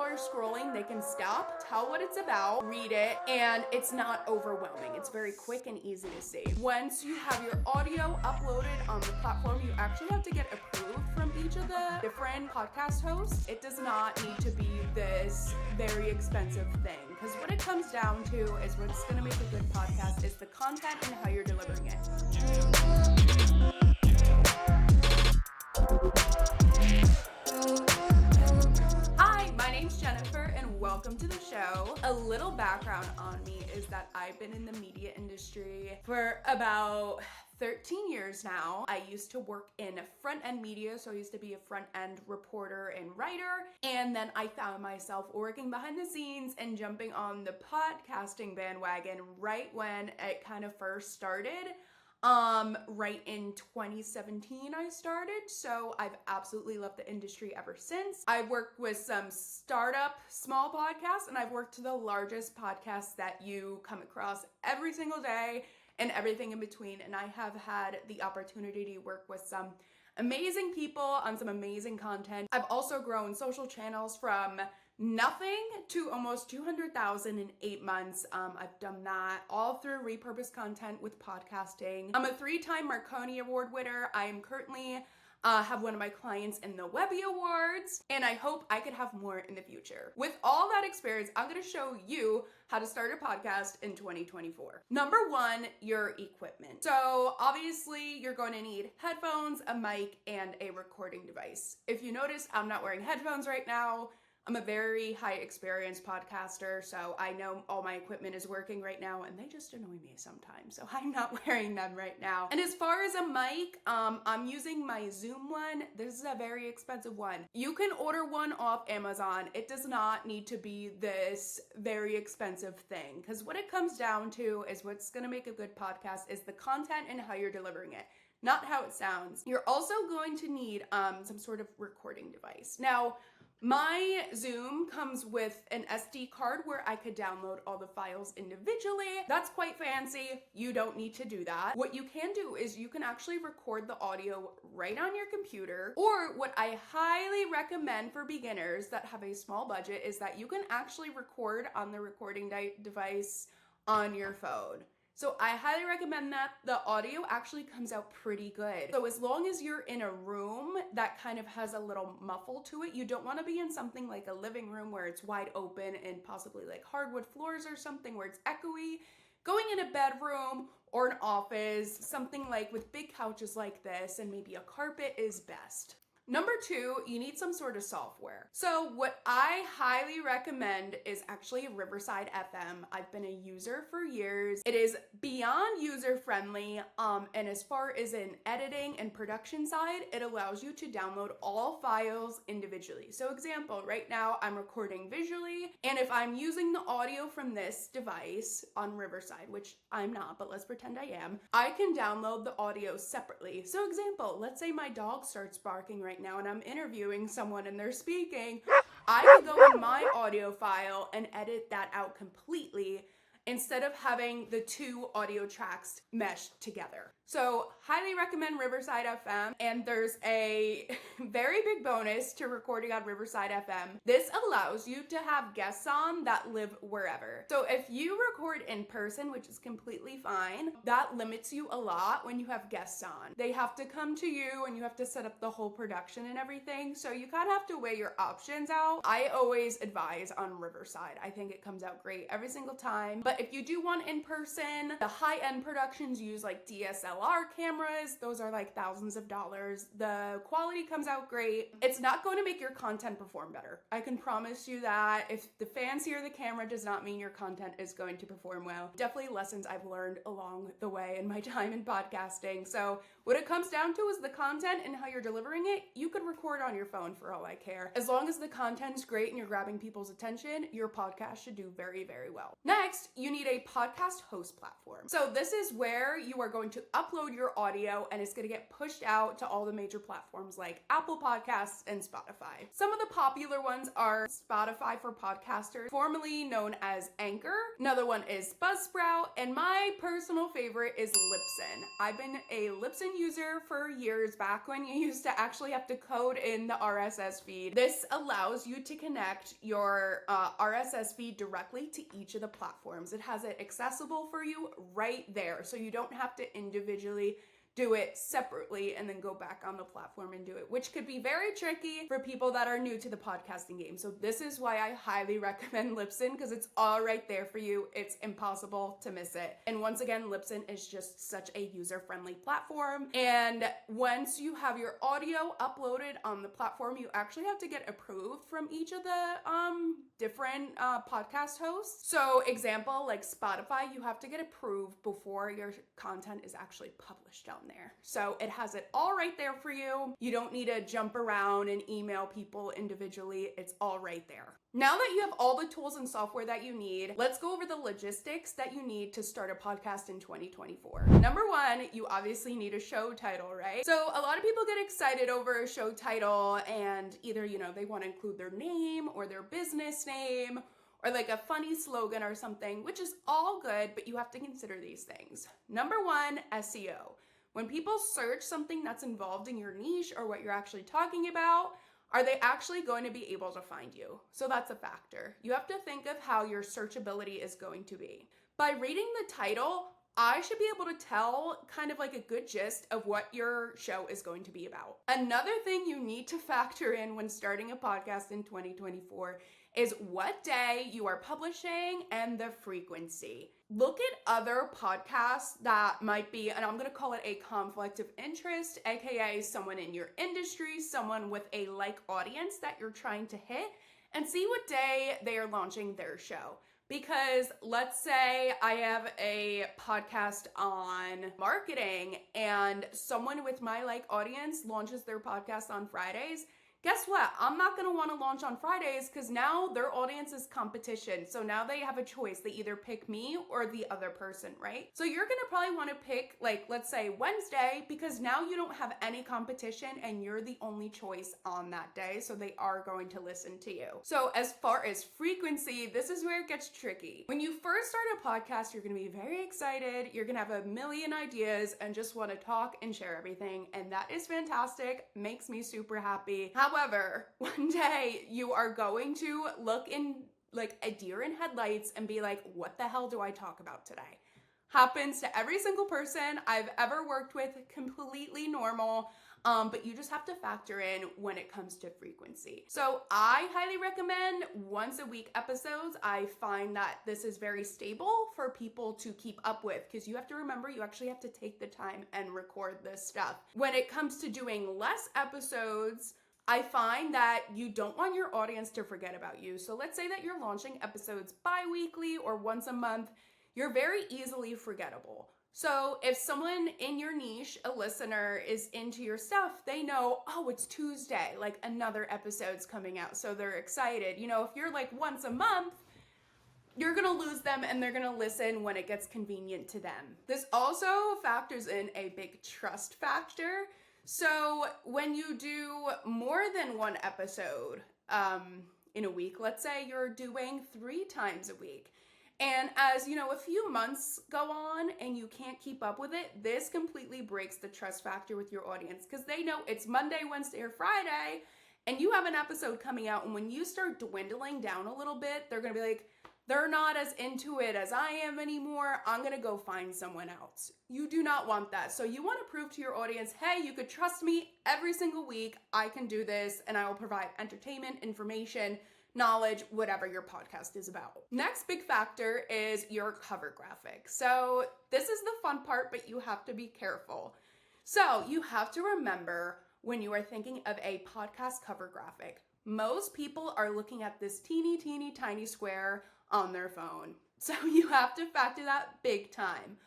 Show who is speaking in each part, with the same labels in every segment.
Speaker 1: are scrolling, they can stop, tell what it's about, read it, and it's not overwhelming. It's very quick and easy to see. Once you have your audio uploaded on the platform, you actually have to get approved from each of the different podcast hosts. It does not need to be this very expensive thing, because what it comes down to is what's going to make a good podcast is the content and how you're delivering it. Hi, my name's Jennifer and welcome to the show. A little background on me is that I've been in the media industry for about 13 years now. I used to work in front-end media, so I used to be a front-end reporter and writer, and then I found myself working behind the scenes and jumping on the podcasting bandwagon right when it kind of first started. Right in 2017 I started, so I've absolutely loved the industry ever since. I've worked with some startup small podcasts, and I've worked to the largest podcasts that you come across every single day and everything in between, and I have had the opportunity to work with some amazing people on some amazing content. I've also grown social channels from nothing to almost 200,000 in 8 months. I've done that all through repurposed content with podcasting. I'm a 3-time Marconi Award winner. I am currently have one of my clients in the Webby Awards, and I hope I could have more in the future. With all that experience, I'm going to show you how to start a podcast in 2024. Number one, your equipment. So obviously you're going to need headphones, a mic, and a recording device. If you notice, I'm not wearing headphones right now. I'm a very high experienced podcaster, so I know all my equipment is working right now, and they just annoy me sometimes, so I'm not wearing them right now. And as far as a mic, I'm using my Zoom one. This is a very expensive one. You can order one off Amazon. It does not need to be this very expensive thing, because what it comes down to is what's going to make a good podcast is the content and how you're delivering it, not how it sounds. You're also going to need some sort of recording device. Now, my Zoom comes with an SD card where I could download all the files individually. That's quite fancy. You don't need to do that. What you can do is you can actually record the audio right on your computer, or what I highly recommend for beginners that have a small budget is that you can actually record on the recording device on your phone. So I highly recommend that. The audio actually comes out pretty good. So as long as you're in a room that kind of has a little muffle to it, you don't want to be in something like a living room where it's wide open and possibly like hardwood floors or something where it's echoey. Going in a bedroom or an office, something like with big couches like this and maybe a carpet is best. Number two, you need some sort of software. So what I highly recommend is actually Riverside FM. I've been a user for years. It is beyond user-friendly, and as far as in editing and production side, it allows you to download all files individually. So example, right now I'm recording visually, and if I'm using the audio from this device on Riverside, which I'm not, but let's pretend I am, I can download the audio separately. So example, let's say my dog starts barking right now and I'm interviewing someone and they're speaking, I can go in my audio file and edit that out completely instead of having the two audio tracks meshed together. So highly recommend Riverside FM, and there's a very big bonus to recording on Riverside FM. This allows you to have guests on that live wherever. So if you record in person, which is completely fine, that limits you a lot when you have guests on. They have to come to you and you have to set up the whole production and everything, so you kind of have to weigh your options out. I always advise on Riverside. I think it comes out great every single time. But if you do want in person, the high-end productions use like DSLR cameras. Those are like thousands of dollars. The quality comes out great. It's not going to make your content perform better. I can promise you that. If the fancier the camera does not mean your content is going to perform well. Definitely lessons I've learned along the way in my time in podcasting. So what it comes down to is the content and how you're delivering it. You could record on your phone for all I care. As long as the content's great and you're grabbing people's attention, your podcast should do very, very well. Next, you need a podcast host platform. So this is where you are going to upload upload your audio and it's gonna get pushed out to all the major platforms like Apple Podcasts and Spotify. Some of the popular ones are Spotify for podcasters, formerly known as Anchor. Another one is Buzzsprout, and my personal favorite is Libsyn. I've been a Libsyn user for years, back when you used to actually have to code in the RSS feed. This allows you to connect your RSS feed directly to each of the platforms. It has it accessible for you right there, so you don't have to individually do it separately and then go back on the platform and do it, which could be very tricky for people that are new to the podcasting game. So this is why I highly recommend Libsyn, because it's all right there for you. It's impossible to miss it. And once again, Libsyn is just such a user-friendly platform. And once you have your audio uploaded on the platform, you actually have to get approved from each of the different podcast hosts. So example, like Spotify, you have to get approved before your content is actually published on there. So it has it all right there for you. You don't need to jump around and email people individually. It's all right there. Now that you have all the tools and software that you need, let's go over the logistics that you need to start a podcast in 2024. Number one, you obviously need a show title, right? So a lot of people get excited over a show title and either, they want to include their name or their business name or like a funny slogan or something, which is all good, but you have to consider these things. Number one, SEO. When people search something that's involved in your niche or what you're actually talking about, are they actually going to be able to find you? So that's a factor. You have to think of how your searchability is going to be. By reading the title, I should be able to tell kind of like a good gist of what your show is going to be about. Another thing you need to factor in when starting a podcast in 2024 is what day you are publishing and the frequency. Look at other podcasts that might be, and I'm going to call it a conflict of interest, aka someone in your industry, someone with a like audience that you're trying to hit, and see what day they are launching their show. Because let's say I have a podcast on marketing and someone with my like audience launches their podcast on Fridays. Guess what? I'm not going to want to launch on Fridays because now their audience is competition. So now they have a choice. They either pick me or the other person, right? So you're going to probably want to pick, like, let's say Wednesday, because now you don't have any competition and you're the only choice on that day. So they are going to listen to you. So as far as frequency, this is where it gets tricky. When you first start a podcast, you're going to be very excited. You're going to have a million ideas and just want to talk and share everything. And that is fantastic. Makes me super happy. However, one day you are going to look in like a deer in headlights and be like, what the hell do I talk about today? Happens to every single person I've ever worked with, completely normal. But you just have to factor in when it comes to frequency. So I highly recommend once a week episodes. I find that this is very stable for people to keep up with because you have to remember you actually have to take the time and record this stuff. When it comes to doing less episodes, I find that you don't want your audience to forget about you. So let's say that you're launching episodes bi-weekly or once a month. You're very easily forgettable. So if someone in your niche, a listener, is into your stuff, they know, oh, it's Tuesday, like another episode's coming out. So they're excited. If you're like once a month, you're going to lose them and they're going to listen when it gets convenient to them. This also factors in a big trust factor. So when you do more than one episode in a week, let's say you're doing 3 times a week, and as a few months go on and you can't keep up with it, this completely breaks the trust factor with your audience because they know it's Monday, Wednesday, or Friday, and you have an episode coming out, and when you start dwindling down a little bit, they're going to be like, they're not as into it as I am anymore. I'm going to go find someone else. You do not want that. So you want to prove to your audience, hey, you could trust me every single week. I can do this and I will provide entertainment, information, knowledge, whatever your podcast is about. Next big factor is your cover graphic. So this is the fun part, but you have to be careful. So you have to remember when you are thinking of a podcast cover graphic, most people are looking at this teeny tiny square on their phone. So you have to factor that big time.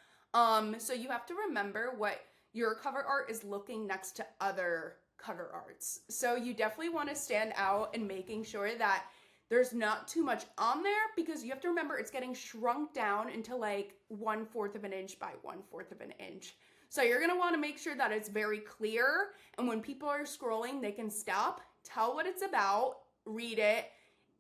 Speaker 1: So you have to remember what your cover art is looking next to other cover arts. So you definitely want to stand out and making sure that there's not too much on there because you have to remember it's getting shrunk down into like 1/4 of an inch by 1/4 of an inch. So you're gonna wanna make sure that it's very clear, and when people are scrolling, they can stop, tell what it's about, read it,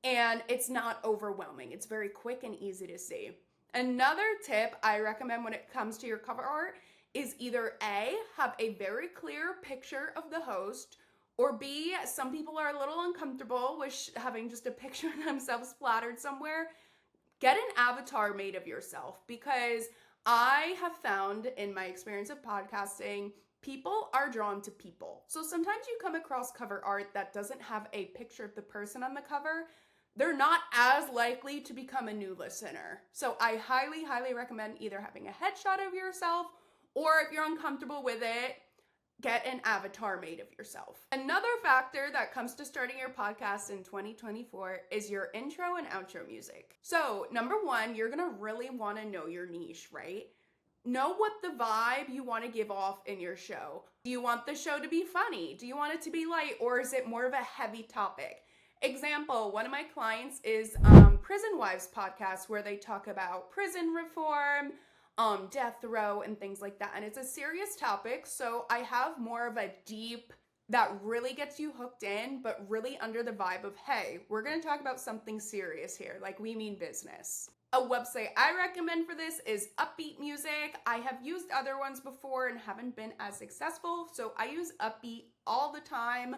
Speaker 1: and it's not overwhelming. It's very quick and easy to see. Another tip I recommend when it comes to your cover art is either A, have a very clear picture of the host, or B, some people are a little uncomfortable with having just a picture of themselves splattered somewhere. Get an avatar made of yourself, because I have found in my experience of podcasting, people are drawn to people. So sometimes you come across cover art that doesn't have a picture of the person on the cover. They're not as likely to become a new listener. So I highly, highly recommend either having a headshot of yourself, or if you're uncomfortable with it, get an avatar made of yourself. Another factor that comes to starting your podcast in 2024 is your intro and outro music. So number one, you're gonna really wanna know your niche, right? Know what the vibe you wanna give off in your show. Do you want the show to be funny? Do you want it to be light, or is it more of a heavy topic? Example, one of my clients is Prison Wives podcast, where they talk about prison reform, death row, and things like that. And it's a serious topic, so I have more of a deep that really gets you hooked in, but really under the vibe of, hey, we're gonna talk about something serious here, like we mean business. A website I recommend for this is Upbeat Music. I have used other ones before and haven't been as successful, so I use Upbeat all the time.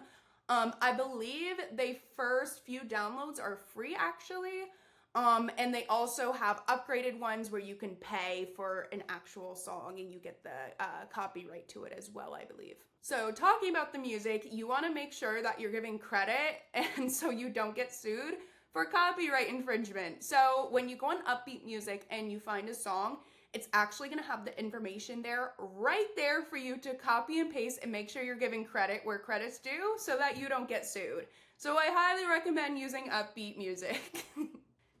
Speaker 1: I believe the first few downloads are free, actually. And they also have upgraded ones where you can pay for an actual song and you get the copyright to it as well, I believe. So talking about the music, you want to make sure that you're giving credit and so you don't get sued for copyright infringement. So when you go on Upbeat Music and you find a song, it's actually going to have the information there right there for you to copy and paste and make sure you're giving credit where credit's due so that you don't get sued. So I highly recommend using Upbeat Music.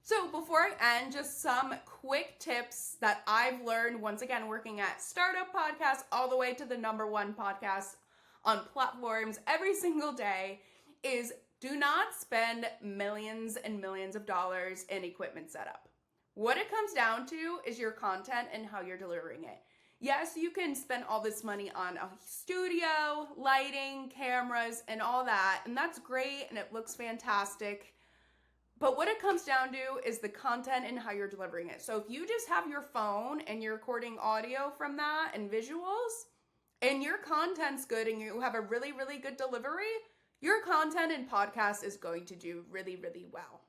Speaker 1: So before I end, just some quick tips that I've learned, once again, working at startup podcasts all the way to the #1 podcast on platforms every single day, is do not spend millions and millions of dollars in equipment setup. What it comes down to is your content and how you're delivering it. Yes, you can spend all this money on a studio, lighting, cameras, and all that, and that's great and it looks fantastic. But what it comes down to is the content and how you're delivering it. So if you just have your phone and you're recording audio from that and visuals, and your content's good and you have a really, really good delivery, your content and podcast is going to do really, really well.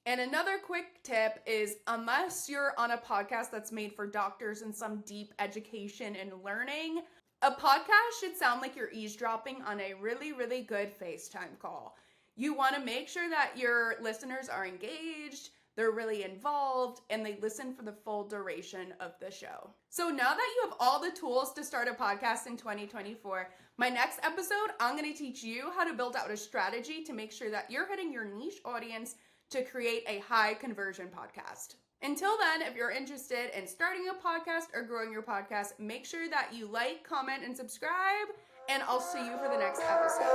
Speaker 1: And another quick tip is, unless you're on a podcast that's made for doctors and some deep education and learning, a podcast should sound like you're eavesdropping on a really, really good FaceTime call. You want to make sure that your listeners are engaged, they're really involved, and they listen for the full duration of the show. So now that you have all the tools to start a podcast in 2024, my next episode, I'm going to teach you how to build out a strategy to make sure that you're hitting your niche audience to create a high conversion podcast. Until then, if you're interested in starting a podcast or growing your podcast, make sure that you like, comment, and subscribe, and I'll see you for the next episode.